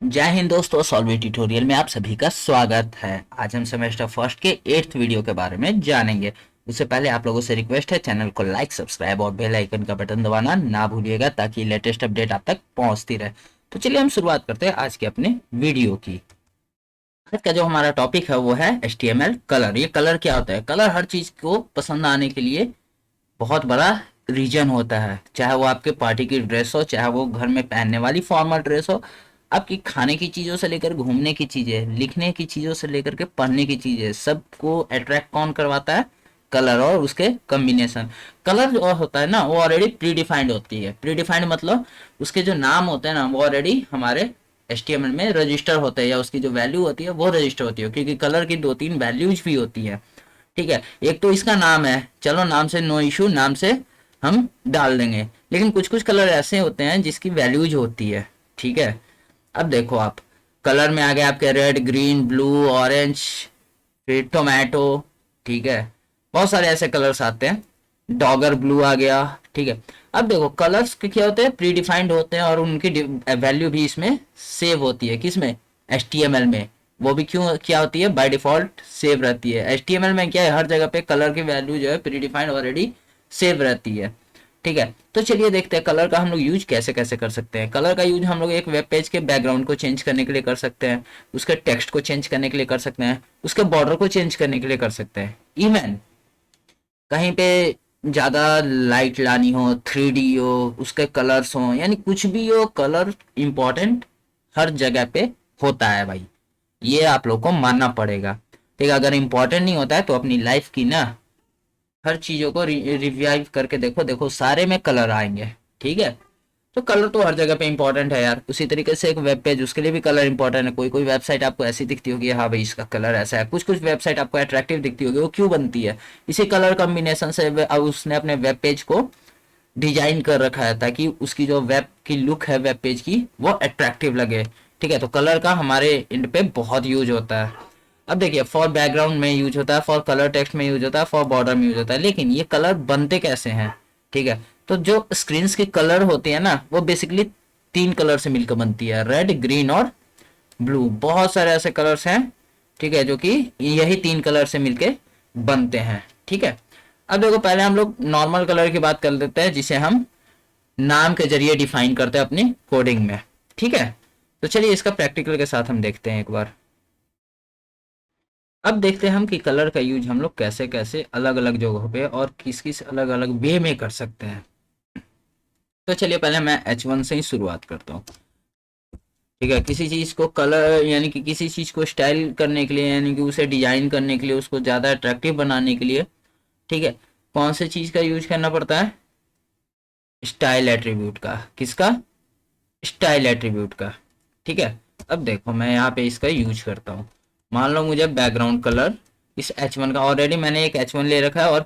जय हिंद दोस्तों, सॉल्वी ट्यूटोरियल में आप सभी का स्वागत है। आज हम सेमेस्टर फर्स्ट के 8th वीडियो के बारे में जानेंगे। उससे पहले आप लोगों से रिक्वेस्ट है, चैनल को लाइक, सब्सक्राइब और बेल आइकन का बटन दबाना ना भूलिएगा ताकि लेटेस्ट अपडेट आप तक पहुंचती रहे। तो चलिए हम शुरुआत करते हैं आज के अपने वीडियो की। आज का जो हमारा टॉपिक है वो है HTML कलर। ये कलर क्या होता है? कलर हर चीज को पसंद आने के लिए बहुत बड़ा रीजन होता है। चाहे वो आपके पार्टी की ड्रेस हो, चाहे वो घर में पहनने वाली फॉर्मल ड्रेस हो, आपकी खाने की चीज़ों से लेकर घूमने की चीज़ें, लिखने की चीज़ों से लेकर के पढ़ने की चीज़ें, सबको अट्रैक्ट कौन करवाता है? कलर और उसके कॉम्बिनेशन। कलर जो होता है ना, वो ऑलरेडी प्री डिफाइंड होती है। प्री डिफाइंड मतलब उसके जो नाम होते हैं ना, वो ऑलरेडी हमारे HTML में रजिस्टर होते हैं, या उसकी जो वैल्यू होती है वो रजिस्टर होती है, क्योंकि कलर की दो तीन वैल्यूज भी होती है। ठीक है, एक तो इसका नाम है, चलो नाम से नो इशू, नाम से हम डाल देंगे। लेकिन कुछ कुछ कलर ऐसे होते हैं जिसकी वैल्यूज होती है। ठीक है, अब देखो आप, कलर में आ गए आपके रेड, ग्रीन, ब्लू, ऑरेंज, फिर टोमेटो। ठीक है, बहुत सारे ऐसे कलर्स आते हैं। डॉगर ब्लू आ गया। ठीक है, अब देखो कलर्स के क्या होते हैं? प्री डिफाइंड होते हैं और उनकी वैल्यू भी इसमें सेव होती है। किसमें? HTML में। वो भी क्यों क्या होती है? बाय डिफॉल्ट सेव रहती है। HTML में क्या है, हर जगह पे कलर की वैल्यू जो है प्री डिफाइंड ऑलरेडी सेव रहती है। ठीक है, तो चलिए देखते हैं कलर का हम लोग यूज कैसे कैसे कर सकते हैं। कलर का यूज हम लोग एक वेब पेज के बैकग्राउंड को चेंज करने के लिए कर सकते हैं, उसके टेक्स्ट को चेंज करने के लिए कर सकते हैं, उसके बॉर्डर को चेंज करने के लिए कर सकते हैं। इवन कहीं पे ज्यादा लाइट लानी हो, 3D हो, उसके कलर्स हो, यानी कुछ भी हो, कलर इंपॉर्टेंट हर जगह पे होता है भाई। ये आप लोग को मानना पड़ेगा। ठीक है, अगर इंपॉर्टेंट नहीं होता है तो अपनी लाइफ की ना हर चीजों को रिवाइव करके देखो, देखो सारे में कलर आएंगे। ठीक है, तो कलर तो हर जगह पे इंपॉर्टेंट है यार। उसी तरीके से एक वेब पेज, उसके लिए भी कलर इंपॉर्टेंट है। कोई कोई वेबसाइट आपको ऐसी दिखती होगी, हाँ भाई इसका कलर ऐसा है। कुछ कुछ वेबसाइट आपको अट्रैक्टिव दिखती होगी, वो क्यों बनती है? इसी कलर कॉम्बिनेशन से अब उसने अपने वेब पेज को डिजाइन कर रखा है ताकि उसकी जो वेब की लुक है वेब पेज की, वो अट्रैक्टिव लगे। ठीक है, तो कलर का हमारे इंड पे बहुत यूज होता है। अब देखिए, फॉर बैकग्राउंड में यूज होता है, फॉर कलर टेक्स्ट में यूज होता है, फॉर बॉर्डर में यूज होता है। लेकिन ये कलर बनते कैसे हैं? ठीक है, तो जो स्क्रीन की कलर होती है ना, वो बेसिकली तीन कलर से मिलकर बनती है, रेड, ग्रीन और ब्लू। बहुत सारे ऐसे कलर्स हैं, ठीक है, जो कि यही तीन कलर से मिलके बनते हैं। ठीक है, अब देखो पहले हम लोग नॉर्मल कलर की बात कर लेते हैं, जिसे हम नाम के जरिए डिफाइन करते हैं अपनी कोडिंग में। ठीक है, तो चलिए इसका प्रैक्टिकल के साथ हम देखते हैं एक बार। अब देखते हैं हम कि कलर का यूज हम लोग कैसे कैसे अलग अलग जगहों पे और किस किस अलग अलग वे में कर सकते हैं। तो चलिए पहले मैं H1 से ही शुरुआत करता हूँ। ठीक है, किसी चीज को कलर यानी कि किसी चीज को स्टाइल करने के लिए, यानी कि उसे डिजाइन करने के लिए, उसको ज्यादा अट्रैक्टिव बनाने के लिए, ठीक है, कौन से चीज का यूज करना पड़ता है? स्टाइल एट्रीब्यूट का। किसका? स्टाइल एट्रीब्यूट का। ठीक है, अब देखो मैं यहाँ पे इसका यूज करता हूँ। मान लो मुझे बैकग्राउंड कलर इस H1 का, ऑलरेडी मैंने एक H1 ले रखा है और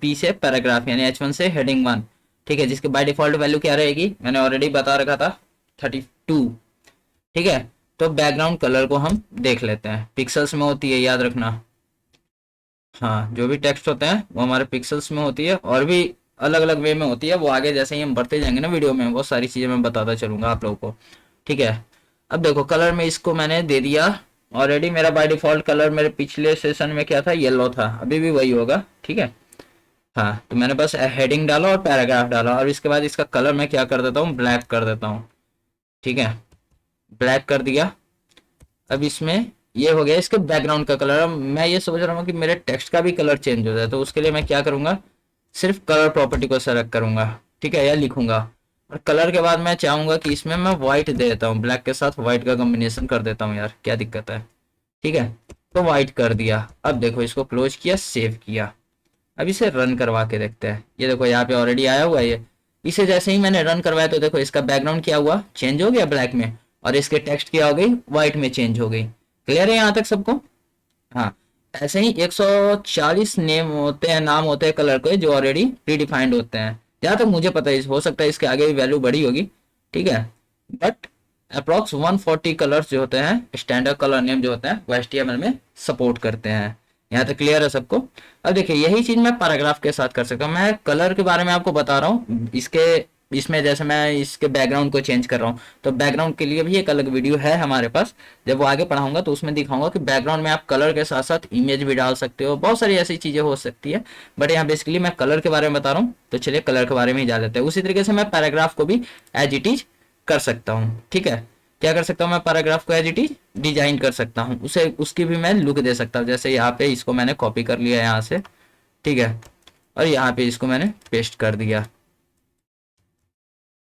P से पैराग्राफ यानी H1 से हेडिंग 1। ठीक है, जिसके बाय डिफॉल्ट वैल्यू क्या रहेगी? मैंने ऑलरेडी बता रखा था, 32। ठीक है, तो बैकग्राउंड कलर को हम देख लेते हैं। पिक्सल्स में होती है, याद रखना। हाँ, जो भी टेक्स्ट होते हैं वो हमारे पिक्सल्स में होती है, और भी अलग अलग वे में होती है। वो आगे जैसे ही हम बढ़ते जाएंगे ना वीडियो में, वो सारी चीज़ें मैं बताता चलूंगा आप लोगों को। ठीक है, अब देखो कलर में इसको मैंने दे दिया ऑलरेडी। मेरा बाय डिफॉल्ट कलर मेरे पिछले सेशन में क्या था? येलो था, अभी भी वही होगा। ठीक है, हाँ, तो मैंने बस हेडिंग डाला और पैराग्राफ डाला, और इसके बाद इसका कलर मैं क्या कर देता हूँ? ब्लैक कर देता हूँ। ठीक है, ब्लैक कर दिया। अब इसमें ये हो गया इसके बैकग्राउंड का कलर। अब मैं ये सोच रहा हूँ कि मेरे टेक्स्ट का भी कलर चेंज हो जाए, तो उसके लिए मैं क्या करूंगा? सिर्फ कलर प्रॉपर्टी को सेलेक्ट करूंगा। ठीक है, या लिखूंगा, और कलर के बाद मैं चाहूंगा कि इसमें मैं व्हाइट दे देता हूँ, ब्लैक के साथ व्हाइट का कॉम्बिनेशन कर देता हूँ। यार क्या दिक्कत है? ठीक है, तो व्हाइट कर दिया। अब देखो इसको क्लोज किया, सेव किया। अब इसे रन करवा के देखते हैं। ये देखो यहाँ पे ऑलरेडी आया हुआ है ये। इसे जैसे ही मैंने रन करवाया तो देखो इसका बैकग्राउंड क्या हुआ? चेंज हो गया ब्लैक में, और इसके टेक्स्ट क्या हो गई? व्हाइट में चेंज हो गई। क्लियर है यहाँ तक सबको? हाँ, ऐसे ही 140 नेम होते हैं, नाम होते हैं कलर के, जो ऑलरेडी प्रीडिफाइंड होते हैं। जहाँ तक मुझे पता है, हो सकता है इसके आगे भी वैल्यू बड़ी होगी। ठीक है, बट अप्रोक्स 140 कलर्स जो होते हैं, स्टैंडर्ड कलर नेम जो होते हैं, वो HTML में सपोर्ट करते हैं। यहाँ तक क्लियर है सबको? अब देखिए यही चीज मैं पैराग्राफ के साथ कर सकता हूँ। मैं कलर के बारे में आपको बता रहा हूँ, इसके इसमें जैसे मैं इसके बैकग्राउंड को चेंज कर रहा हूँ, तो बैकग्राउंड के लिए भी एक अलग वीडियो है हमारे पास। जब वो आगे पढ़ाऊंगा तो उसमें दिखाऊंगा कि बैकग्राउंड में आप कलर के साथ साथ इमेज भी डाल सकते हो, बहुत सारी ऐसी चीजें हो सकती है। बट यहाँ बेसिकली मैं कलर के बारे में बता रहा हूँ, तो चलिए कलर के बारे में ही जान लेते हैं। उसी तरीके से मैं पैराग्राफ को भी एज इट इज कर सकता हूँ। ठीक है, क्या कर सकता हूँ मैं, पैराग्राफ को एज इट इज डिजाइन कर सकता हूँ, उसे उसकी भी मैं लुक दे सकता हूँ। जैसे यहाँ पे इसको मैंने कॉपी कर लिया यहाँ से, ठीक है, और यहाँ पे इसको मैंने पेस्ट कर दिया।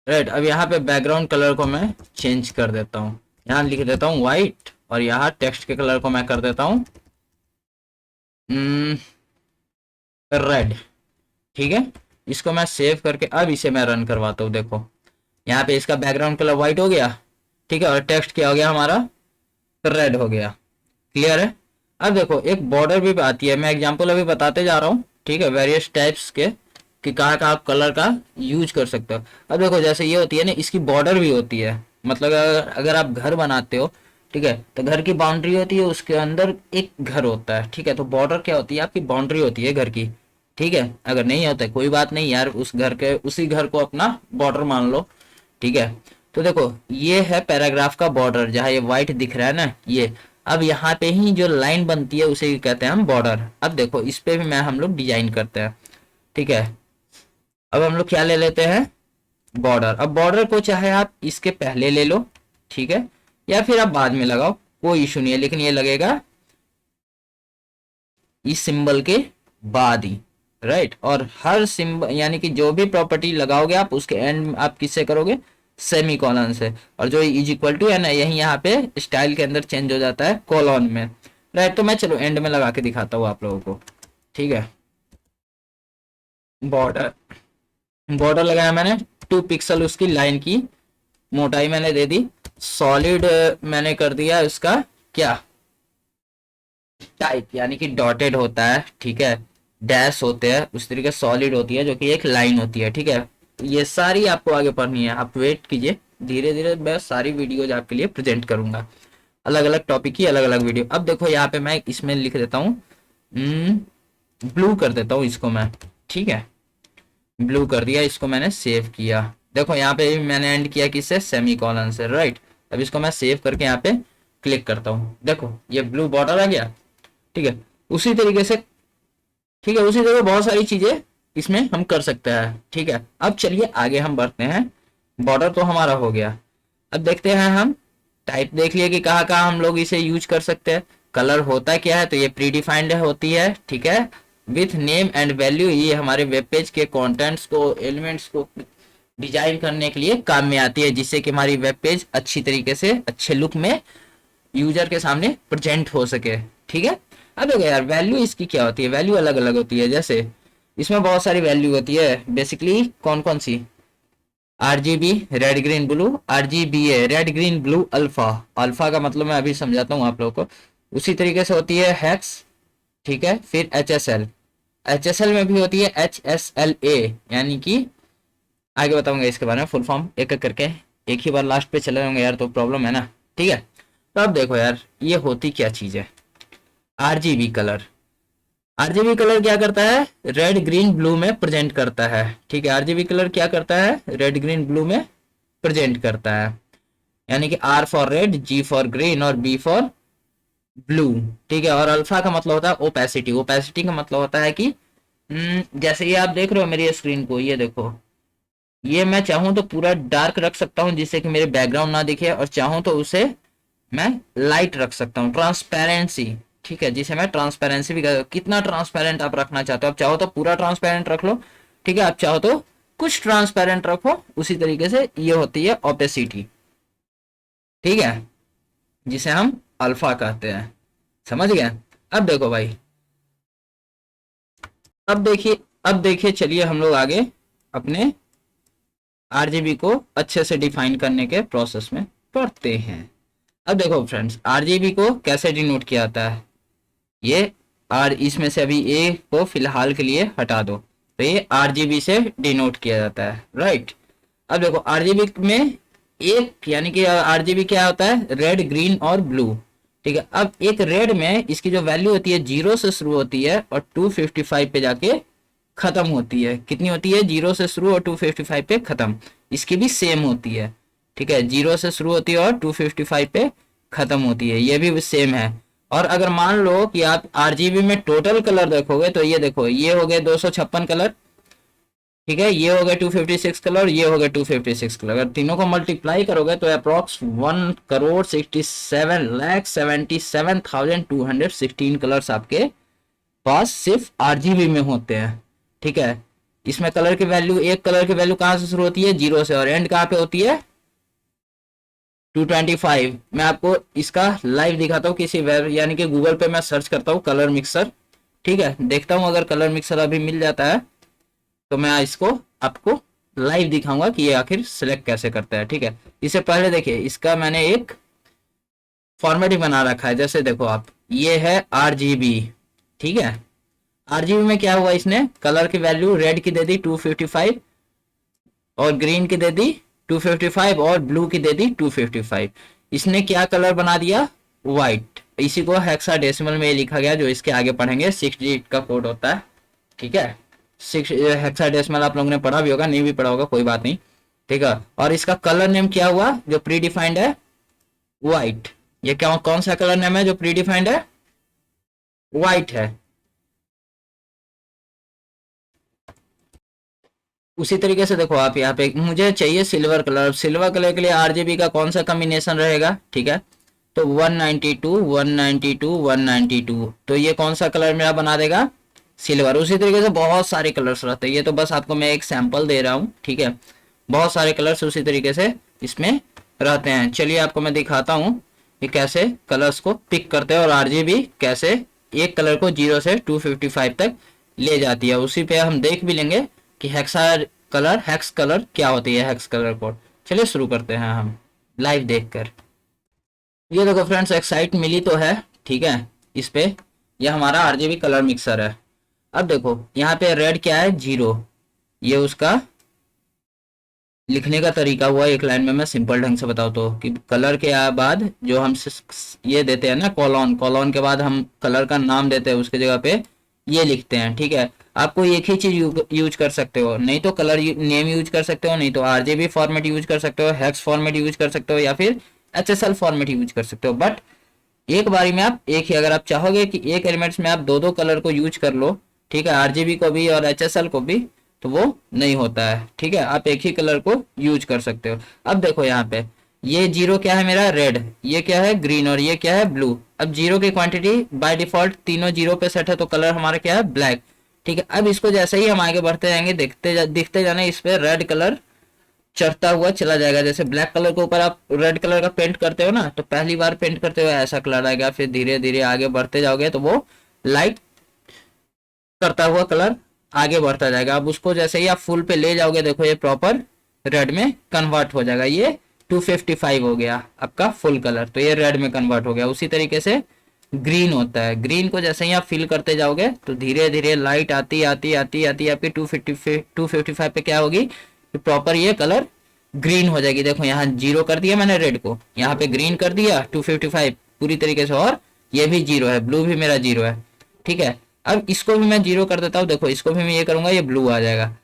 राइट, अब यहाँ पे बैकग्राउंड कलर को मैं चेंज कर देता हूँ, यहाँ लिख देता हूँ व्हाइट, और यहाँ टेक्स्ट के कलर को मैं कर देता हूँ रेड। ठीक है, इसको मैं सेव करके अब इसे मैं रन करवाता हूँ। देखो यहाँ पे इसका बैकग्राउंड कलर व्हाइट हो गया, ठीक है, और टेक्स्ट क्या हो गया हमारा, रेड हो गया। क्लियर है। अब देखो एक बॉर्डर भी आती है, मैं एग्जांपल अभी बताते जा रहा हूँ, ठीक है, वेरियस टाइप्स के कि कहाँ कहाँ आप कलर का यूज कर सकते हो। अब देखो जैसे ये होती है ना, इसकी बॉर्डर भी होती है, मतलब अगर आप घर बनाते हो, ठीक है, तो घर की बाउंड्री होती है, उसके अंदर एक घर होता है, ठीक है, तो बॉर्डर क्या होती है, आपकी बाउंड्री होती है घर की। ठीक है, अगर नहीं होता है कोई बात नहीं यार, उस घर के उसी घर को अपना बॉर्डर मान लो। ठीक है, तो देखो ये है पैराग्राफ का बॉर्डर, जहाँ ये व्हाइट दिख रहा है ना ये। अब यहाँ पे ही जो लाइन बनती है उसे कहते हैं हम बॉर्डर। अब देखो इस पे भी मैं हम लोग डिजाइन करते हैं। ठीक है, अब हम लोग क्या ले लेते हैं, बॉर्डर। अब बॉर्डर को चाहे आप इसके पहले ले लो, ठीक है, या फिर आप बाद में लगाओ, कोई इशू नहीं है, लेकिन ये लगेगा इस सिंबल के बाद ही। राइट, और हर सिंबल यानी कि जो भी प्रॉपर्टी लगाओगे आप उसके एंड आप किससे करोगे, सेमी कॉलन से। और जो इज इक्वल टू है ना, यही यहाँ पे स्टाइल के अंदर चेंज हो जाता है कॉलन में। राइट, तो मैं चलो एंड में लगा के दिखाता हूँ आप लोगों को। ठीक है, बॉर्डर, बॉर्डर लगाया मैंने 2 पिक्सल, उसकी लाइन की मोटाई मैंने दे दी। सॉलिड मैंने कर दिया इसका क्या, टाइप, यानी कि डॉटेड होता है, ठीक है, डैश होते हैं, उस तरीके सॉलिड होती है जो कि एक लाइन होती है। ठीक है, ये सारी आपको आगे पढ़नी है, आप वेट कीजिए, धीरे धीरे मैं सारी वीडियोज आपके लिए प्रेजेंट करूंगा, अलग अलग टॉपिक की अलग अलग वीडियो। अब देखो यहाँ पे मैं इसमें लिख देता हूँ ब्लू कर देता हूँ इसको मैं। ठीक है, ब्लू कर दिया, इसको मैंने सेव किया। देखो यहाँ पे मैंने एंड किया किससे, सेमी कॉलन से। राइट, अब इसको मैं सेव करके यहाँ पे क्लिक करता हूँ, देखो ये ब्लू बॉर्डर आ गया। ठीक है, उसी तरीके से, ठीक है, उसी तरह बहुत सारी चीजें इसमें हम कर सकते हैं। ठीक है, अब चलिए आगे हम बढ़ते हैं। बॉर्डर तो हमारा हो गया, अब देखते हैं हम टाइप, देख लिए कि कहाँ कहाँ हम लोग इसे यूज कर सकते हैं। कलर होता क्या है, तो ये प्री डिफाइंड होती है, ठीक है, विथ नेम एंड वैल्यू। ये हमारे वेब पेज के कंटेंट्स को, एलिमेंट्स को डिजाइन करने के लिए काम में आती है, जिससे कि हमारी वेब पेज अच्छी तरीके से अच्छे लुक में यूजर के सामने प्रेजेंट हो सके। ठीक है, अब देखो यार वैल्यू इसकी क्या होती है, वैल्यू अलग अलग होती है। जैसे इसमें बहुत सारी वैल्यू होती है, बेसिकली कौन कौन सी, RGB red green blue, RGB है red green blue alpha. Alpha का मतलब मैं अभी समझाता हूँ आप लोगों को। उसी तरीके से होती है हेक्स, ठीक है, फिर HSL, HSL में भी होती है HSLA, यानी कि आगे बताऊंगा इसके बारे में फुल फॉर्म एक एक करके, एक ही बार लास्ट पे चले जाऊंगे यार तो प्रॉब्लम है ना। ठीक है, तो अब देखो यार ये होती क्या चीज है, RGB कलर। RGB कलर क्या करता है, रेड ग्रीन ब्लू में प्रेजेंट करता है। ठीक है, RGB कलर क्या करता है, रेड ग्रीन ब्लू में प्रेजेंट करता है, यानी कि R for red, G for green और B फॉर ब्लू। ठीक है, और अल्फा का मतलब होता है ओपेसिटी। ओपेसिटी का मतलब होता है कि जैसे ये आप देख रहे हो मेरी स्क्रीन को, ये देखो, ये मैं चाहूं तो पूरा डार्क रख सकता हूं जिससे कि मेरे बैकग्राउंड ना दिखे, और चाहूं तो उसे मैं लाइट रख सकता हूँ, ट्रांसपेरेंसी। ठीक है, जिसे मैं ट्रांसपेरेंसी भी कितना ट्रांसपेरेंट आप रखना चाहते हो, आप चाहो तो पूरा ट्रांसपेरेंट रख लो, ठीक है, आप चाहो तो कुछ ट्रांसपेरेंट रखो। उसी तरीके से ये होती है ओपेसिटी, ठीक है, जिसे हम अल्फा कहते हैं। समझ गए। अब देखो भाई, अब देखिए चलिए हम लोग आगे अपने RGB को अच्छे से डिफाइन करने के प्रोसेस में पढ़ते हैं। अब देखो फ्रेंड्स, RGB को कैसे डिनोट किया जाता है, ये इसमें से अभी ए को फिलहाल के लिए हटा दो, तो ये RGB से डिनोट किया जाता है। राइट, अब देखो RGB में एक, यानी कि RGB क्या होता है, रेड ग्रीन और ब्लू। ठीक है, अब एक रेड में इसकी जो वैल्यू होती है 0 से शुरू होती है और 255 पे जाके खत्म होती है। कितनी होती है? 0 से शुरू और 255 पे खत्म। इसकी भी सेम होती है, ठीक है, 0 से शुरू होती है और 255 पे खत्म होती है, ये भी सेम है। और अगर मान लो कि आप आरजीबी में टोटल कलर देखोगे तो ये देखो, ये हो गए 256 कलर, ठीक है, ये हो गए 256 कलर, ये हो गए 256 कलर। अगर तीनों को मल्टीप्लाई करोगे तो अप्रॉक्स 1,67,77,216 कलर्स आपके पास सिर्फ आरजीबी में होते हैं, ठीक है। इसमें कलर की वैल्यू, एक कलर की वैल्यू कहाँ से शुरू होती है? 0 से, और एंड कहाँ पे होती है? 225। मैं आपको इसका लाइव दिखाता हूँ किसी वेब यानी कि गूगल पे मैं सर्च करता हूँ कलर मिक्सर, ठीक है, देखता हूँ अगर कलर मिक्सर अभी मिल जाता है तो मैं इसको आपको लाइव दिखाऊंगा कि ये आखिर सिलेक्ट कैसे करता है, ठीक है। इससे पहले देखिए, इसका मैंने एक फॉर्मेट ही बना रखा है। जैसे देखो आप, ये है आरजीबी, ठीक है। आरजीबी में क्या हुआ, इसने कलर की वैल्यू रेड की दे दी 255 और ग्रीन की दे दी 255 और ब्लू की दे दी 255। इसने क्या कलर बना दिया? व्हाइट। इसी को हेक्साडेसिमल में लिखा गया, जो इसके आगे पढ़ेंगे 6 डिजिट का कोड होता है, ठीक है। 6 हेक्साडेसिमल आप लोगों ने पढ़ा भी होगा, नहीं भी पढ़ा होगा कोई बात नहीं, ठीक है। और इसका कलर नेम क्या हुआ जो प्री डिफाइंड है? व्हाइट। ये क्या, कौन सा कलर नेम है जो प्री डिफाइंड है? व्हाइट है। उसी तरीके से देखो आप, यहाँ पे मुझे चाहिए सिल्वर कलर। सिल्वर कलर के लिए आरजीबी का कौन सा कॉम्बिनेशन रहेगा, ठीक है, तो 192 192 192, तो ये कौन सा कलर मेरा बना देगा? सिल्वर। उसी तरीके से बहुत सारे कलर्स रहते हैं, ये तो बस आपको मैं एक सैंपल दे रहा हूँ, ठीक है। बहुत सारे कलर्स उसी तरीके से इसमें रहते हैं। चलिए आपको मैं दिखाता हूँ कि कैसे कलर्स को पिक करते हैं और आरजीबी कैसे एक कलर को 0 से 255 तक ले जाती है। उसी पे हम देख भी लेंगे कि हेक्स कलर क्या होती है, हेक्स कलर कोड। चलिए शुरू करते हैं हम लाइव देखकर। ये देखो फ्रेंड्स, एक साइट मिली तो है, ठीक है, इस पे ये हमारा आरजीबी कलर मिक्सर है। अब देखो यहाँ पे रेड क्या है? 0। ये उसका लिखने का तरीका हुआ एक लाइन में। मैं सिंपल ढंग से बताऊँ तो कि कलर के बाद जो हम ये देते हैं ना, कॉलॉन, कॉलॉन के बाद हम कलर का नाम देते हैं, उसके जगह पे ये लिखते हैं, ठीक है। आपको एक ही चीज यूज कर सकते हो, नहीं तो कलर नेम यूज कर सकते हो, नहीं तो आरजीबी फॉर्मेट यूज कर सकते हो, हेक्स फॉर्मेट यूज कर सकते हो, या फिर एचएसएल फॉर्मेट यूज कर सकते हो। बट एक बारी में आप एक ही, अगर आप चाहोगे कि एक एलिमेंट्स में आप दो दो कलर को यूज कर लो, ठीक है, आरजीबी को भी और एचएसएल को भी, तो वो नहीं होता है, ठीक है। आप एक ही कलर को यूज कर सकते हो। अब देखो यहाँ पे ये 0 क्या है मेरा? रेड। ये क्या है? ग्रीन। और ये क्या है? ब्लू। अब 0 की क्वांटिटी बाय डिफॉल्ट तीनों 0 पे सेट है, तो कलर हमारा क्या है? ब्लैक, ठीक है। अब इसको जैसे ही हम आगे बढ़ते जाएंगे, दिखते जाने, इस पे रेड कलर चढ़ता हुआ चला जाएगा। जैसे ब्लैक कलर के ऊपर आप रेड कलर का पेंट करते हो ना, तो पहली बार पेंट करते हुए ऐसा कलर आएगा, फिर धीरे धीरे आगे बढ़ते जाओगे तो वो लाइट करता हुआ कलर आगे बढ़ता जाएगा। अब उसको जैसे ही आप फुल पे ले जाओगे, देखो ये प्रॉपर रेड में कन्वर्ट हो जाएगा। ये 255 हो गया आपका फुल कलर, तो ये रेड में कन्वर्ट हो गया। उसी तरीके से ग्रीन होता है। ग्रीन को जैसे ही आप फिल करते जाओगे तो धीरे धीरे लाइट आती आती आती आती आपकी 255 पे क्या होगी, प्रॉपर ये कलर ग्रीन हो जाएगी। देखो यहाँ 0 कर दिया मैंने रेड को, यहाँ पे ग्रीन कर दिया 255 पूरी तरीके से, और ये भी 0 है, ब्लू भी मेरा 0 है, ठीक है। अब इसको भी मैं 0 कर देता हूँ, देखो इसको भी मैं ये करूंगा, ये ब्लू आ जाएगा।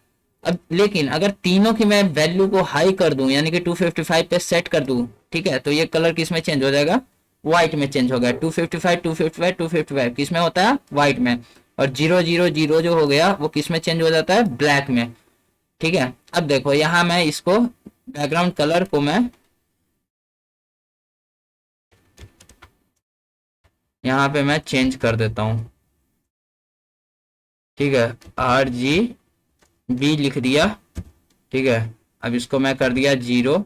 अब लेकिन अगर तीनों की मैं वैल्यू को हाई कर दूं, यानी कि 255 पे सेट कर दूं, ठीक है, तो ये कलर किस में चेंज हो जाएगा? व्हाइट में चेंज हो गया। 255 255 255 किस में होता है? व्हाइट में। और 000 जो हो गया वो किस में चेंज हो जाता है? ब्लैक में, ठीक है। अब देखो यहाँ मैं इसको बैकग्राउंड कलर को मैं यहाँ पे मैं चेंज कर देता हूँ, ठीक है, RGB लिख दिया, ठीक है। अब इसको मैं कर दिया 0,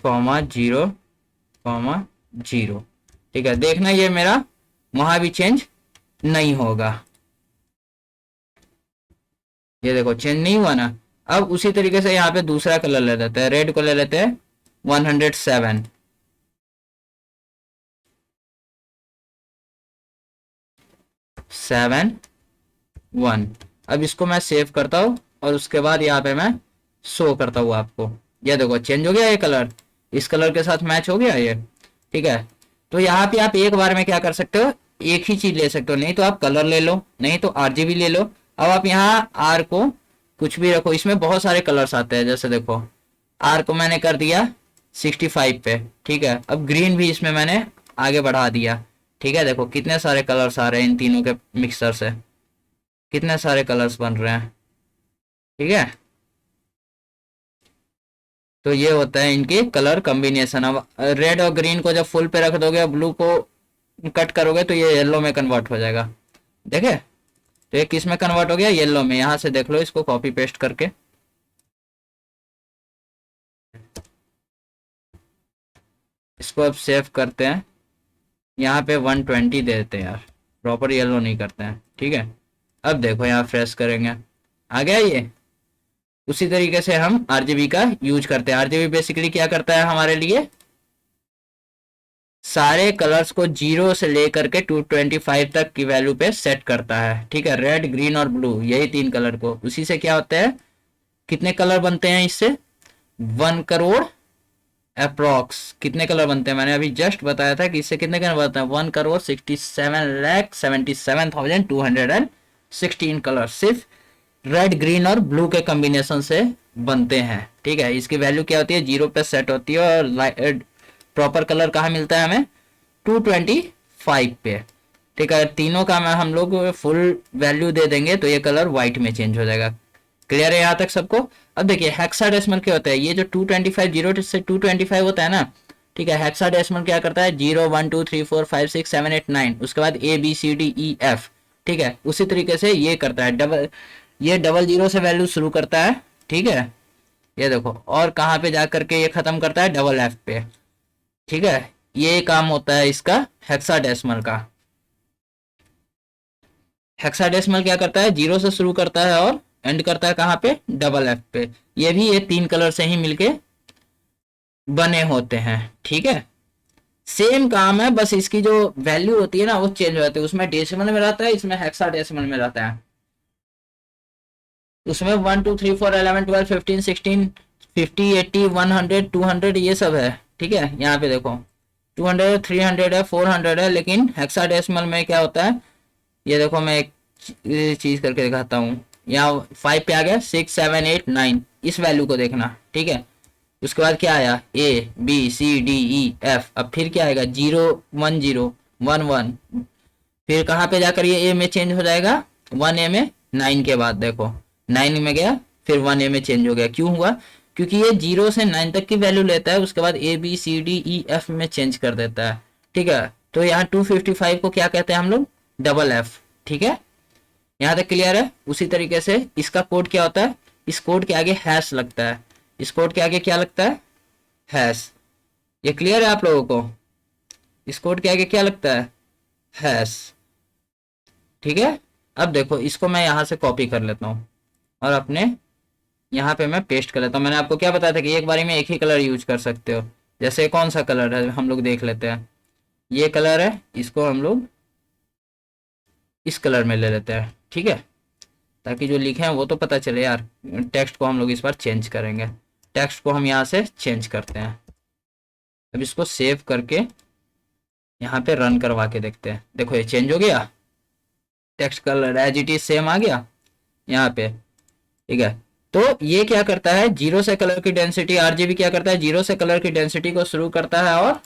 0, 0, ठीक है। देखना ये मेरा वहां भी चेंज नहीं होगा, ये देखो चेंज नहीं हुआ ना। अब उसी तरीके से यहाँ पे दूसरा कलर ले लेते हैं, रेड को ले लेते हैं 107, 1। अब इसको मैं सेव करता हूँ और उसके बाद यहाँ पे मैं शो करता हूँ आपको। ये देखो चेंज हो गया, ये कलर इस कलर के साथ मैच हो गया ये, ठीक है। तो यहाँ पे आप एक बार में क्या कर सकते हो, एक ही चीज ले सकते हो, नहीं तो आप कलर ले लो, नहीं तो आरजीबी ले लो। अब आप यहाँ आर को कुछ भी रखो, इसमें बहुत सारे कलर्स आते हैं। जैसे देखो आर को मैंने कर दिया 65 पे, ठीक है। अब ग्रीन भी इसमें मैंने आगे बढ़ा दिया, ठीक है। देखो कितने सारे कलर्स आ रहे हैं इन तीनों के मिक्सर से, कितने सारे कलर्स बन रहे हैं, ठीक है। तो ये होता है इनकी कलर कॉम्बिनेशन। अब रेड और ग्रीन को जब फुल पे रख दोगे, ब्लू को कट करोगे तो ये येलो में कन्वर्ट हो जाएगा, देखे। तो ये किस में कन्वर्ट हो गया, येलो में। यहां से देख लो इसको कॉपी पेस्ट करके। इसको अब सेव करते हैं, यहाँ पे 120 देते हैं यार, प्रॉपर येलो नहीं करते हैं, ठीक है। अब देखो यहाँ फ्रेश करेंगे, आ गया ये। उसी तरीके से हम आरजीबी का यूज करते हैं। आरजीबी बेसिकली क्या करता है हमारे लिए, सारे कलर्स को 0 से लेकर के 225 तक की वैल्यू पे सेट करता है, ठीक है। रेड ग्रीन और ब्लू, यही 3 कलर को। उसी से क्या होता है, कितने कलर बनते हैं इससे, 1 करोड़ अप्रोक्स कितने कलर बनते हैं, मैंने अभी जस्ट बताया था कि इससे कितने कलर बनते हैं, 1,67,77,216 कलर सिर्फ रेड ग्रीन और ब्लू के कॉम्बिनेशन से बनते हैं, ठीक है। इसकी वैल्यू क्या होती है, 0 पे सेट होती है। और प्रॉपर कलर कहाँ मिलता है हमें, 225 पे, ठीक है। तीनों का मैं हम लोग फुल वैल्यू दे देंगे तो ये कलर व्हाइट में चेंज हो जाएगा। क्लियर है यहाँ तक सबको। अब देखिए हेक्साडेसिमल क्या होता है, ये जो 225 0 से 225 होता है ना, ठीक है। हेक्साडेसिमल क्या करता है, 0 1 2 3 4 5 6 7 8 9, उसके बाद ABCDEF, ठीक है। उसी तरीके से ये करता है डबल, ये डबल जीरो से वैल्यू शुरू करता है, ठीक है। ये देखो, और कहाँ पे जा करके ये खत्म करता है, डबल F पे, ठीक है। ये काम होता है इसका हेक्साडेसिमल का। हेक्साडेसिमल क्या करता है, 0 से शुरू करता है और एंड करता है कहाँ पे, डबल F पे। ये भी ये 3 कलर से ही मिलके बने होते हैं, ठीक है। सेम काम है, बस इसकी जो वैल्यू होती है ना वो चेंज हो जाती है। उसमें डेसिमल में रहता है, इसमें हेक्साडेसिमल में रहता है। उसमें 1 2 3 4 11 12 15 16 50 80 100 200 ये सब है, ठीक है। यहाँ पे देखो 200 300 है, 400 है, लेकिन हेक्साडेसिमल में क्या होता है, ये देखो मैं एक चीज करके दिखाता हूँ। यहाँ 5 पे आ गया, 6 7 8 9, इस वैल्यू को देखना, ठीक है। उसके बाद क्या आया, ABCDEF। अब फिर क्या आएगा, 0 1 0 1 1, फिर कहाँ पे जाकर ये ए में चेंज हो जाएगा, 1A में। 9 के बाद देखो 9 में गया, फिर 1A में चेंज हो गया। क्यों हुआ, क्योंकि ये 0 से 9 तक की वैल्यू लेता है, उसके बाद ABCDEF में चेंज कर देता है, ठीक है। तो यहाँ 255 को क्या कहते हैं हम लोग, डबल F, ठीक है। यहाँ तक क्लियर है। उसी तरीके से इसका कोड क्या होता है, इस कोड के आगे हैश लगता है, इस कोड के आगे क्या लगता है, हैश। ये क्लियर है आप लोगों को, इस कोड के आगे क्या लगता है, हैश, ठीक है। अब देखो इसको मैं यहाँ से कॉपी कर लेता हूँ और अपने यहाँ पे मैं पेस्ट कर लेता हूँ। मैंने आपको क्या बताया था कि एक बारी में एक ही कलर यूज कर सकते हो। जैसे कौन सा कलर है हम लोग देख लेते हैं, ये कलर है, इसको हम लोग इस कलर में ले लेते हैं, ठीक है। ताकि जो लिखे हैं वो तो पता चले यार। टेक्स्ट को हम लोग इस बार चेंज करेंगे, टेक्स्ट को हम यहाँ से चेंज करते हैं। अब इसको सेव करके यहाँ पे रन करवा के देखते हैं। देखो ये चेंज हो गया, text colour as it is same आ गया यहाँ पे, ठीक है। तो ये क्या करता है, 0 से कलर की डेंसिटी, आरजीबी क्या करता है, 0 से कलर की डेंसिटी को शुरू करता है और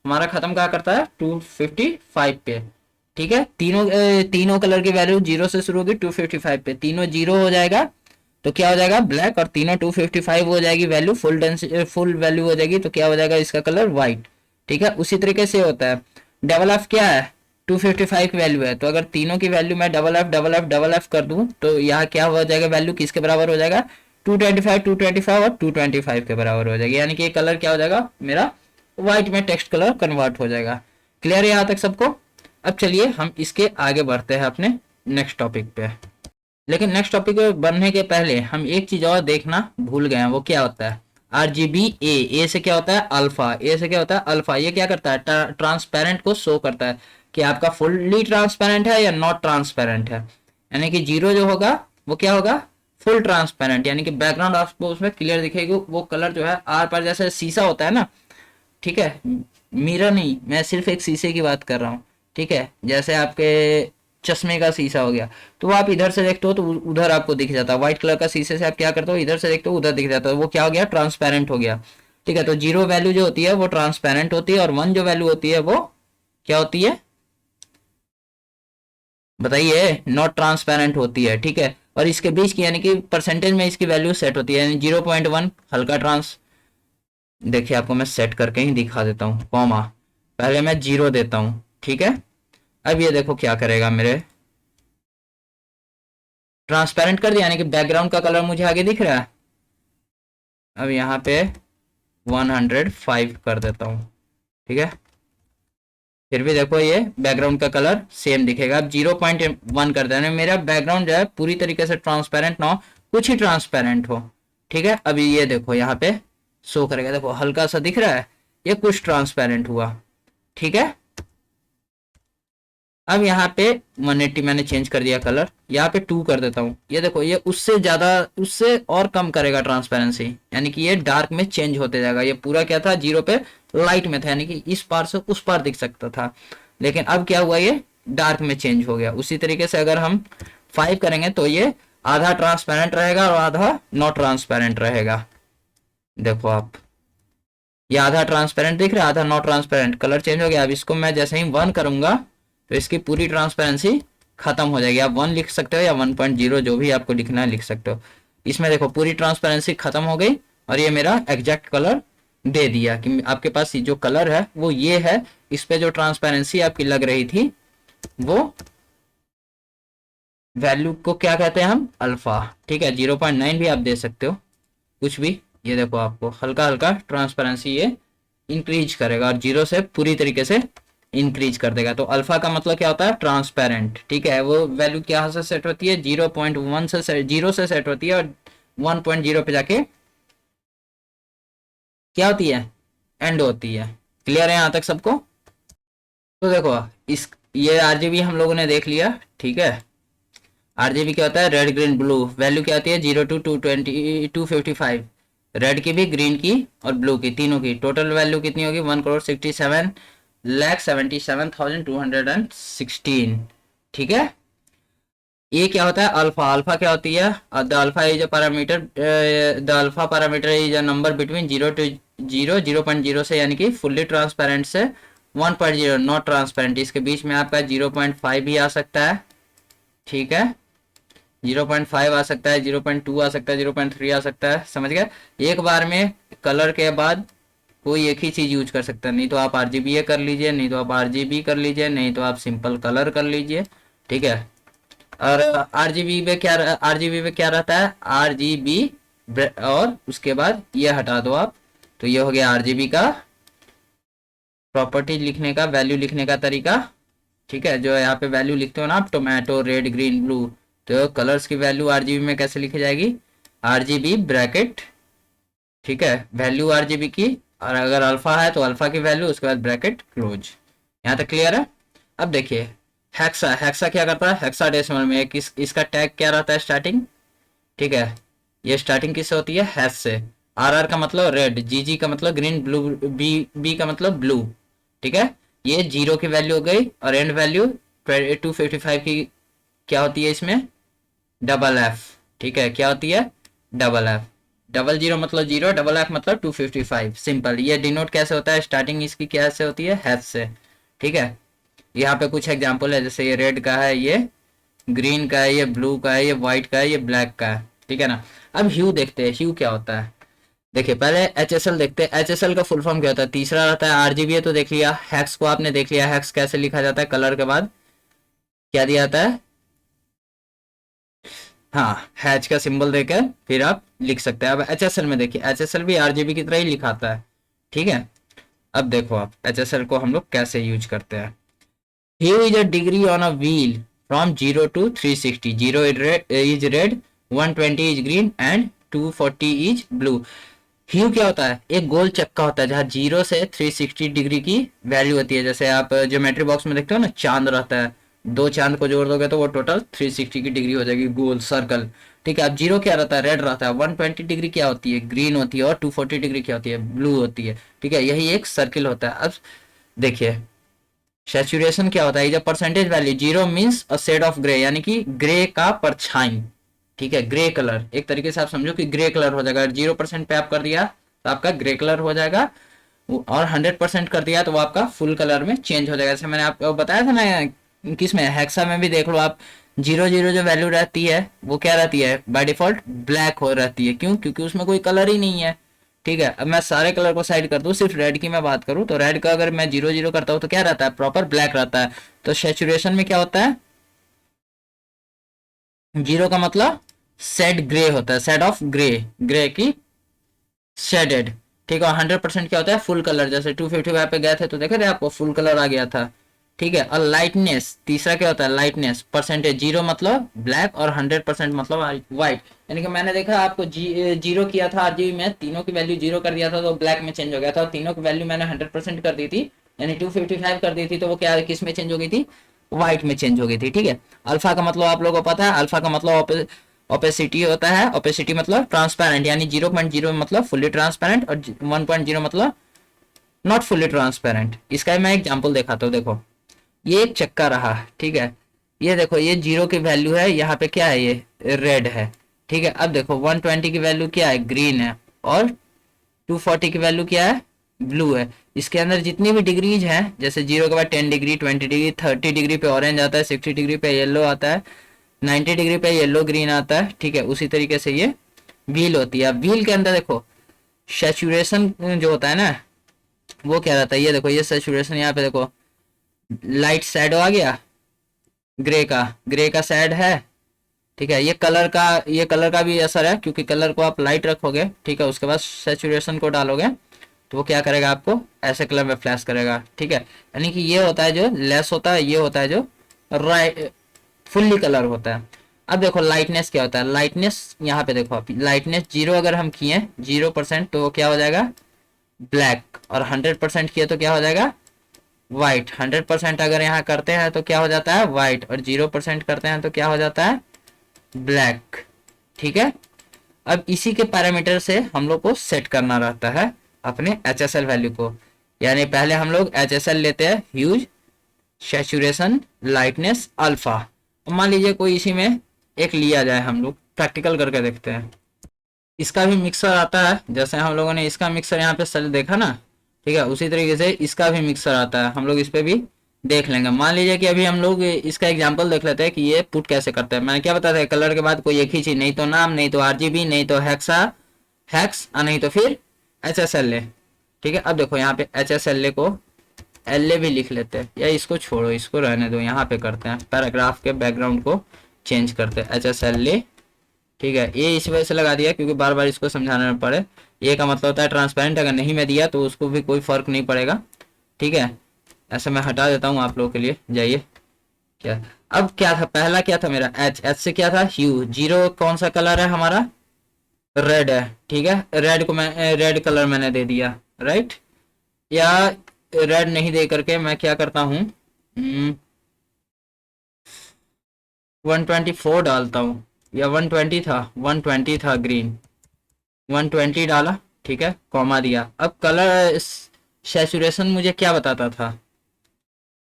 हमारा खत्म क्या करता है, 255 पे, ठीक है। तीनों कलर की वैल्यू 0 से शुरू होगी 255 पे, तीनों 0 हो जाएगा तो क्या हो जाएगा, ब्लैक। और तीनों 255 हो जाएगी वैल्यू, फुल वैल्यू हो जाएगी तो क्या हो जाएगा, इसका कलर व्हाइट, ठीक है। उसी तरीके से होता है। डबल F क्या है, 255 की वैल्यू है, तो अगर तीनों की वैल्यू मैं डबल एफ कर दूं तो यहाँ क्या हो जाएगा, वैल्यू किसके बराबर हो जाएगा, 225 और 225 के बराबर हो जाएगी। यानी कि ये कलर क्या हो जाएगा, मेरा व्हाइट में टेक्स्ट कलर कन्वर्ट हो जाएगा। क्लियर है यहाँ तक सबको। अब चलिए हम इसके आगे बढ़ते हैं अपने नेक्स्ट टॉपिक पे। लेकिन नेक्स्ट टॉपिक बढ़ने के पहले हम एक चीज और देखना भूल गए हैं, वो क्या होता है, RGBA। ए से क्या होता है, अल्फा। ए से क्या होता है, अल्फा। ये क्या करता है, ट्रांसपेरेंट को शो करता है कि आपका फुल्ली ट्रांसपेरेंट है या नॉट ट्रांसपेरेंट है। यानी कि 0 जो होगा वो क्या होगा, फुल ट्रांसपेरेंट, यानी कि बैकग्राउंड आपको उसमें क्लियर दिखेगी। वो कलर जो है आर पर जैसे शीशा होता है ना, ठीक है, मिरर नहीं, मैं सिर्फ एक शीशे की बात कर रहा हूँ, ठीक है, जैसे आपके चश्मे का शीशा हो गया, तो वो आप इधर से देखते हो तो उधर आपको दिख जाता है। व्हाइट कलर का शीशे से आप क्या करते हो, इधर से देखते हो उधर दिख जाता है, वो क्या हो गया, ट्रांसपेरेंट हो गया। ठीक है, तो जीरो वैल्यू जो होती है वो ट्रांसपेरेंट होती है, और वन जो वैल्यू होती है वो क्या होती है, बताइए, नॉट ट्रांसपेरेंट होती है। ठीक है, और इसके बीच की यानी कि परसेंटेज में इसकी वैल्यू सेट होती है, यानी 0.1 हल्का ट्रांस, देखिए आपको मैं सेट करके ही दिखा देता हूँ, कॉमा, पहले मैं जीरो देता हूँ। ठीक है, अब ये देखो क्या करेगा, मेरे ट्रांसपेरेंट कर दिया, यानी कि बैकग्राउंड का कलर मुझे आगे दिख रहा है। अब यहाँ पे 105 कर देता हूँ। ठीक है, फिर भी देखो ये बैकग्राउंड का कलर सेम दिखेगा। अब 0.1 कर देना, मेरा बैकग्राउंड जो है पूरी तरीके से ट्रांसपेरेंट ना हो, कुछ ही ट्रांसपेरेंट हो। ठीक है, अभी ये देखो यहाँ पे शो करेगा, देखो हल्का सा दिख रहा है, ये कुछ ट्रांसपेरेंट हुआ। ठीक है, अब यहाँ पे 180 मैंने चेंज कर दिया कलर, यहाँ पे 2 कर देता हूँ। ये देखो ये उससे ज्यादा, उससे और कम करेगा ट्रांसपेरेंसी, यानी कि ये डार्क में चेंज होते जाएगा। ये पूरा क्या था, जीरो पे लाइट में था, यानी कि इस पार से उस पार दिख सकता था, लेकिन अब क्या हुआ, ये डार्क में चेंज हो गया। उसी तरीके से अगर हम 5 करेंगे तो ये आधा ट्रांसपेरेंट रहेगा और आधा नॉट ट्रांसपेरेंट रहेगा। देखो आप, ये आधा ट्रांसपेरेंट दिख रहा है, आधा नॉट ट्रांसपेरेंट, कलर चेंज हो गया। अब इसको मैं जैसे ही 1 करूंगा तो इसकी पूरी ट्रांसपेरेंसी खत्म हो जाएगी। आप 1 लिख सकते हो या 1.0, जो भी आपको लिखना है लिख सकते हो। इसमें देखो पूरी ट्रांसपेरेंसी खत्म हो गई, और ये मेरा एग्जैक्ट कलर दे दिया कि आपके पास जो कलर है वो ये है। इस पे जो ट्रांसपेरेंसी आपकी लग रही थी वो वैल्यू को क्या कहते हैं हम, अल्फा। ठीक है, 0.9 भी आप दे सकते हो, कुछ भी। ये देखो आपको हल्का हल्का ट्रांसपेरेंसी ये इंक्रीज करेगा, और जीरो से पूरी तरीके से इंक्रीज कर देगा। तो अल्फा का मतलब क्या होता है, ट्रांसपेरेंट। ठीक है, वो वैल्यू क्या से सेट होती है, 0.1 से, जीरो से सेट होती है, और 1.0 पे जाके क्या होती है, एंड होती है। क्लियर है यहाँ तक सबको? तो देखो इस, ये आरजीबी हम लोगों ने देख लिया। ठीक है, आरजीबी क्या होता है, रेड ग्रीन ब्लू। वैल्यू क्या होती है, 0 to 220 255। रेड की भी, ग्रीन की और ब्लू की, तीनों की टोटल वैल्यू कितनी होगी, 1,67,77,216। ठीक है, ये क्या होता है, अल्फा। अल्फा क्या होती है, the alpha is a parameter, the alpha parameter is a number between 0 to 0, 0.0 से यानी कि फुल्ली ट्रांसपेरेंट से 1.0 नॉट ट्रांसपेरेंट, इसके बीच में आपका 0.5 भी आ सकता है। ठीक है, 0.5 आ सकता है, 0.2 आ सकता है, 0.3 आ सकता है, समझ गए। एक बार में कलर के बाद कोई एक ही चीज यूज कर सकता है, नहीं तो आप आरजीबी कर लीजिए, नहीं तो आप आरजीबी कर लीजिए, नहीं तो आप सिंपल कलर कर लीजिए। ठीक है, और आरजीबी में क्या रहता है, आरजीबी, और उसके बाद ये हटा दो आप, तो ये हो गया आरजीबी का प्रॉपर्टी लिखने का, वैल्यू लिखने का तरीका। ठीक है, जो यहाँ पे वैल्यू लिखते हो ना आप, टोमेटो, रेड, ग्रीन, ब्लू, तो कलर्स की वैल्यू आरजीबी में कैसे लिखी जाएगी, आरजीबी ब्रैकेट। ठीक है, वैल्यू आरजीबी की, और अगर अल्फा है तो अल्फा की वैल्यू, उसके बाद ब्रैकेट क्लोज। यहाँ तक क्लियर है? अब देखिए हेक्सा, हेक्सा क्या करता है, हेक्सा डेसिमल में इसका टैग क्या रहता है, स्टार्टिंग। ठीक है, ये स्टार्टिंग किससे होती है, हैश से। आर आर का मतलब रेड, जी जी का मतलब ग्रीन, ब्लू बी बी का मतलब ब्लू। ठीक है, ये जीरो की वैल्यू हो गई, और एंड वैल्यू 255 की क्या होती है इसमें, डबल एफ। ठीक है, क्या होती है, डबल एफ। डबल जीरो मतलब जीरो, डबल एफ मतलब 255, सिंपल। ये डिनोट कैसे होता है, स्टार्टिंग इसकी कैसे होती है, हैश से। ठीक है, यहाँ पे कुछ एग्जांपल है, जैसे ये रेड का है, ये ग्रीन का है, ये ब्लू का है, ये व्हाइट का है, ये ब्लैक का है। ठीक है ना। अब ह्यू देखते हैं, ह्यू क्या होता है। देखिए पहले एचएसएल देखते हैं, एचएसएल का फुल फॉर्म क्या होता है। तीसरा रहता है आरजीबी, तो देख लिया। हैक्स को आपने देख लिया, हैक्स कैसे लिखा जाता है, कलर के बाद क्या दिया जाता है, हाँ, हैच का सिंबल देकर फिर आप लिख सकते हैं। अब एचएसएल में देखिए, एचएसएल भी आरजीबी की तरह ही लिखाता है। ठीक है, अब देखो आप एचएसएल को हम लोग कैसे यूज करते हैं। Hue is a degree on a wheel from 0 to 360। 0 is red, 120 is green, and 240 is blue. Hue क्या होता है, एक गोल चक्का होता है जहाँ 0 से 360 डिग्री की वैल्यू होती है। जैसे आप ज्योमेट्री बॉक्स में देखते हो ना, चांद रहता है, दो चांद को जोड़ दोगे तो वो टोटल 360 की डिग्री हो जाएगी, गोल सर्कल। ठीक है, अब जीरो क्या रहता है, रेड रहता है, 120 डिग्री क्या होती है, ग्रीन होती है, और 240 डिग्री क्या होती है, ब्लू होती है। ठीक है, यही एक सर्किल होता है। अब देखिए सैचुरेशन क्या होता है, जब percentage value zero means a shade of grey, यानी कि ग्रे का परछाई। ठीक है, ग्रे कलर एक तरीके से आप समझो कि ग्रे कलर हो जाएगा। 0% पे आप कर दिया तो आपका ग्रे कलर हो जाएगा, और 100% कर दिया तो वो आपका फुल कलर में चेंज हो जाएगा। जैसे मैंने आपको बताया था ना, किस में हेक्सा में भी देख लो आप, 0 0 जो वैल्यू रहती है वो क्या रहती है, बाय डिफॉल्ट ब्लैक हो रहती है। क्यों? क्योंकि उसमें कोई कलर ही नहीं है। ठीक है, अब मैं सारे कलर को साइड कर दूं, सिर्फ रेड की मैं बात करूं तो रेड का अगर मैं 0 0 करता हूं तो क्या रहता है, प्रॉपर ब्लैक रहता है। तो सेचुरेशन में क्या होता है, जीरो का मतलब शेड ग्रे होता है, शेड ऑफ ग्रे, ग्रे की शेडेड। ठीक है, 100% क्या होता है, फुल कलर। जैसे 255 पे गए थे तो देखे थे आपको फुल कलर आ गया था। ठीक है, और लाइटनेस तीसरा क्या होता है, लाइटनेस परसेंटेज। जीरो मतलब ब्लैक और 100% मतलब व्हाइट। यानी कि मैंने देखा आपको जीरो किया था आरजीबी में, तीनों की वैल्यू जीरो कर दिया था तो ब्लैक में चेंज हो गया था, और तीनों की वैल्यू मैंने 100% कर दी थी, यानी 255 कर दी थी, तो वो क्या किस में चेंज हो गई थी, व्हाइट में चेंज हो गई थी। ठीक है, अल्फा का मतलब आप लोगों को पता है, अल्फा का मतलब ओपेसिटी होता है। ओपेसिटी मतलब ट्रांसपेरेंट, यानी 0.0 मतलब फुल्ली ट्रांसपेरेंट, और 1.0 मतलब नॉट फुल्ली ट्रांसपेरेंट। इसका मैं एग्जांपल दिखाता हूँ। देखो ये एक चक्का रहा, ठीक है, ये देखो ये जीरो की वैल्यू है, यहाँ पे क्या है, ये रेड है। ठीक है, अब देखो 120 की वैल्यू क्या है, ग्रीन है, और 240 की वैल्यू क्या है, ब्लू है। इसके अंदर जितनी भी डिग्रीज हैं, जैसे जीरो के बाद 10 डिग्री, 20 डिग्री, 30 डिग्री पे ऑरेंज आता है, 60 डिग्री पे येलो आता है, 90 डिग्री पे येलो ग्रीन आता है। ठीक है, उसी तरीके से ये व्हील होती है। व्हील के अंदर देखो सैचुरेशन जो होता है ना, वो क्या रहता है, ये देखो ये सैचुरेशन, यहाँ पे देखो लाइट शैडो आ गया, ग्रे का शैड है। ठीक है, ये कलर का भी असर है, क्योंकि कलर को आप लाइट रखोगे, ठीक है, उसके बाद सैचुरेशन को डालोगे तो वो क्या करेगा, आपको ऐसे कलर में फ्लैश करेगा। ठीक है, यानी कि ये होता है जो लेस होता है, ये होता है जो राइट फुल्ली कलर होता है। अब देखो लाइटनेस क्या होता है, लाइटनेस यहाँ पे देखो आप, लाइटनेस जीरो अगर हम किए 0% तो क्या हो जाएगा, ब्लैक, और 100% किए तो क्या हो जाएगा, व्हाइट। 100% अगर यहाँ करते हैं तो क्या हो जाता है, व्हाइट, और 0% करते हैं तो क्या हो जाता है, ब्लैक। ठीक है, अब इसी के पैरामीटर से हम लोग को सेट करना रहता है अपने HSL वैल्यू को। यानी पहले हम लोग HSL लेते हैं, ह्यूज, सैचुरेशन, लाइटनेस, अल्फा। मान लीजिए कोई इसी में एक लिया जाए, हम लोग प्रैक्टिकल करके देखते हैं। इसका भी मिक्सर आता है, जैसे हम लोगों ने इसका मिक्सर यहाँ पे सेल देखा ना, ठीक है, उसी तरीके से इसका भी मिक्सर आता है, हम लोग इस पे भी देख लेंगे। मान लीजिए कि अभी हम लोग इसका एग्जांपल देख लेते हैं कि ये पुट कैसे करते हैं। मैंने क्या बताया था, कलर के बाद कोई एक ही चीज, नहीं तो नाम, नहीं तो आरजीबी, नहीं तो हैक्स, नहीं तो फिर HSLA। ठीक है, अब देखो यहाँ पे HSLA को LA भी लिख लेते हैं, या इसको छोड़ो, इसको रहने दो, यहाँ पे करते हैं पैराग्राफ के बैकग्राउंड को चेंज करते हैं, HSLA। ठीक है, ये इस वजह से लगा दिया क्योंकि बार बार इसको समझाना ना पड़े। ये का मतलब होता है ट्रांसपेरेंट, अगर नहीं मैं दिया तो उसको भी कोई फर्क नहीं पड़ेगा। ठीक है, ऐसा मैं हटा देता हूँ आप लोगों के लिए। जाइए, क्या अब क्या था, पहला क्या था मेरा, एच से क्या था, ह्यू। जीरो कौन सा कलर है हमारा, रेड है। ठीक है, रेड को मैं रेड कलर मैंने दे दिया, राइट, या रेड नहीं दे करके मैं क्या करता हूँ, 124 डालता हूँ, या 120 था, 120 था ग्रीन, 120 डाला। ठीक है, कॉमा दिया। अब कलर सैचुरेशन मुझे क्या बताता था,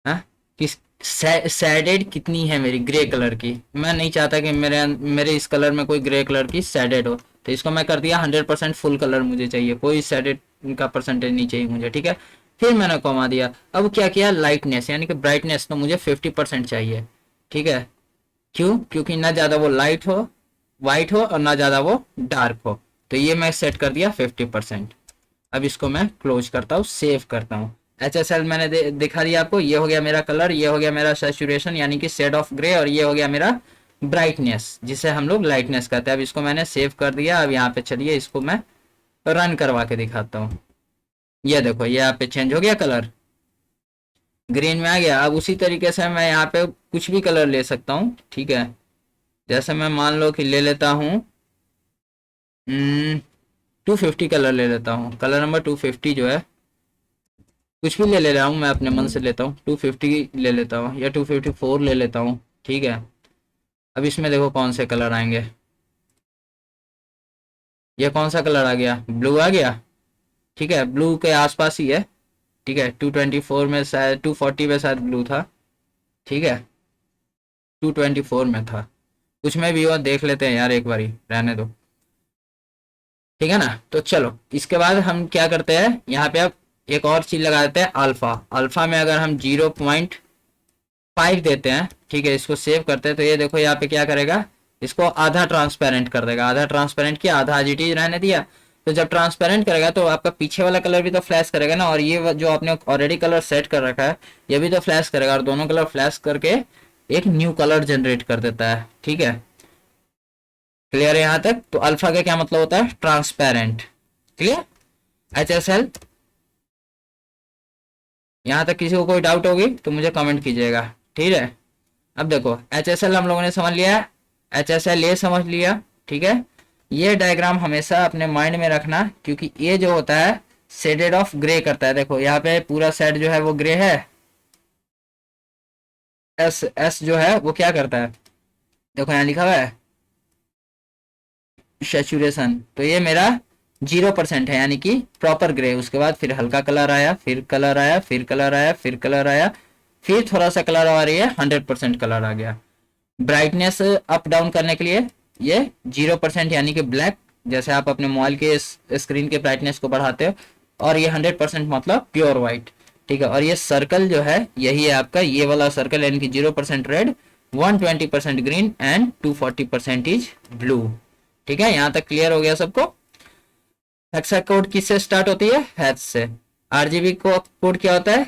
हाँ, कि सैडेड कितनी है मेरी ग्रे कलर की। मैं नहीं चाहता कि मेरे इस कलर में कोई ग्रे कलर की सैडेड हो, तो इसको मैं कर दिया 100% फुल कलर मुझे चाहिए, कोई सैडेड का परसेंटेज नहीं चाहिए मुझे। ठीक है, फिर मैंने कॉमा दिया। अब क्या किया, लाइटनेस यानी कि ब्राइटनेस तो मुझे 50% चाहिए। ठीक है, क्यों, क्योंकि ना ज़्यादा वो लाइट हो, वाइट हो, और ना ज़्यादा वो डार्क हो। तो ये मैं सेट कर दिया 50%। अब इसको मैं क्लोज करता हूँ, सेव करता हूँ। HSL मैंने दिखा दिया आपको, ये हो गया मेरा कलर, ये हो गया मेरा सैचुरेशन यानी कि शेड ऑफ ग्रे, और ये हो गया मेरा ब्राइटनेस जिसे हम लोग लाइटनेस कहते हैं। अब इसको मैंने सेव कर दिया। अब यहाँ पे चलिए इसको मैं रन करवा के दिखाता हूँ। ये देखो ये यहाँ पे चेंज हो गया, कलर ग्रीन में आ गया। अब उसी तरीके से मैं यहाँ पे कुछ भी कलर ले सकता हूँ। ठीक है, जैसे मैं मान लो कि ले लेता हूँ 250 कलर ले लेता हूँ, कलर नंबर 250 जो है, कुछ भी ले रहा हूँ मैं, अपने मन से लेता हूँ, 250 ले लेता हूँ, या 254 ले लेता हूँ। ठीक है, अब इसमें देखो कौन से कलर आएंगे, ये कौन सा कलर आ गया, ब्लू आ गया। ठीक है, ब्लू के आसपास ही है, ठीक है, 224 में शायद 240 में शायद ब्लू था। ठीक है, 224 में था, कुछ में भी हो देख लेते हैं यार, एक बारी रहने दो। ठीक है ना, तो चलो इसके बाद हम क्या करते हैं, यहाँ पे अब एक और चीज लगा देते हैं अल्फा। अल्फा में अगर हम 0.5 देते हैं, ठीक है, इसको सेव करते हैं, तो ये देखो यहाँ पे क्या करेगा, इसको आधा ट्रांसपेरेंट कर देगा। आधा ट्रांसपेरेंट किया, आधा एज इट इज रहने दिया। तो जब ट्रांसपेरेंट करेगा तो आपका पीछे वाला कलर भी तो फ्लैश करेगा ना, और ये जो आपने ऑलरेडी कलर सेट कर रखा है ये भी तो फ्लैश करेगा, और दोनों कलर फ्लैश करके एक न्यू कलर जनरेट कर देता है। ठीक है, क्लियर है यहाँ तक। तो अल्फा का क्या मतलब होता है, ट्रांसपेरेंट। Clear, HSL। यहाँ तक किसी को कोई डाउट होगी तो मुझे कमेंट कीजिएगा। ठीक है, अब देखो HSL हम लोगों ने समझ लिया है, HSL ये समझ लिया। ठीक है, ये डायग्राम हमेशा अपने माइंड में रखना, क्योंकि ये जो होता है शेडेड ऑफ ग्रे करता है। देखो यहाँ पे पूरा सेट जो है वो ग्रे है, एस जो है वो क्या करता है, देखो यहाँ लिखा हुआ है सैचुरेशन, तो ये मेरा 0% है, यानी कि प्रॉपर ग्रे। उसके बाद फिर हल्का कलर आया, फिर कलर आया, फिर कलर आया, फिर कलर आया, फिर थोड़ा सा कलर आ रही है, 100% कलर आ गया। ब्राइटनेस अप डाउन करने के लिए ये 0% यानी कि ब्लैक, जैसे आप अपने मोबाइल के स्क्रीन के ब्राइटनेस को बढ़ाते हो, और ये 100% मतलब प्योर व्हाइट। ठीक है, और ये सर्कल जो है यही है आपका, ये वाला सर्कल, यानी कि 0% red, 120% green and 240% is blue. ठीक है, यहाँ तक क्लियर हो गया सबको। हेक्सा कोड किससे स्टार्ट होती है, हैश से। आरजीबी को कोड क्या होता है,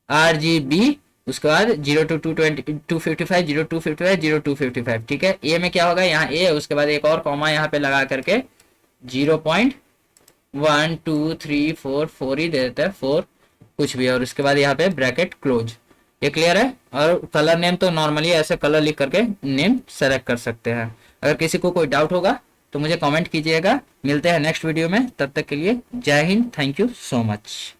RGB, उसके बाद 0 to 255, 0 255, 0 255। ठीक है, ए में क्या होगा, यहाँ ए, उसके बाद एक और कॉमा यहाँ पे लगा करके 0.1234 ही दे देता है, 4 कुछ भी, और उसके बाद यहाँ पे ब्रैकेट क्लोज। ये क्लियर है। और कलर नेम तो नॉर्मली ऐसे कलर लिख करके नेम सेलेक्ट कर सकते हैं। अगर किसी को कोई डाउट होगा तो मुझे कमेंट कीजिएगा। मिलते हैं नेक्स्ट वीडियो में, तब तक के लिए जय Hind, thank you so much.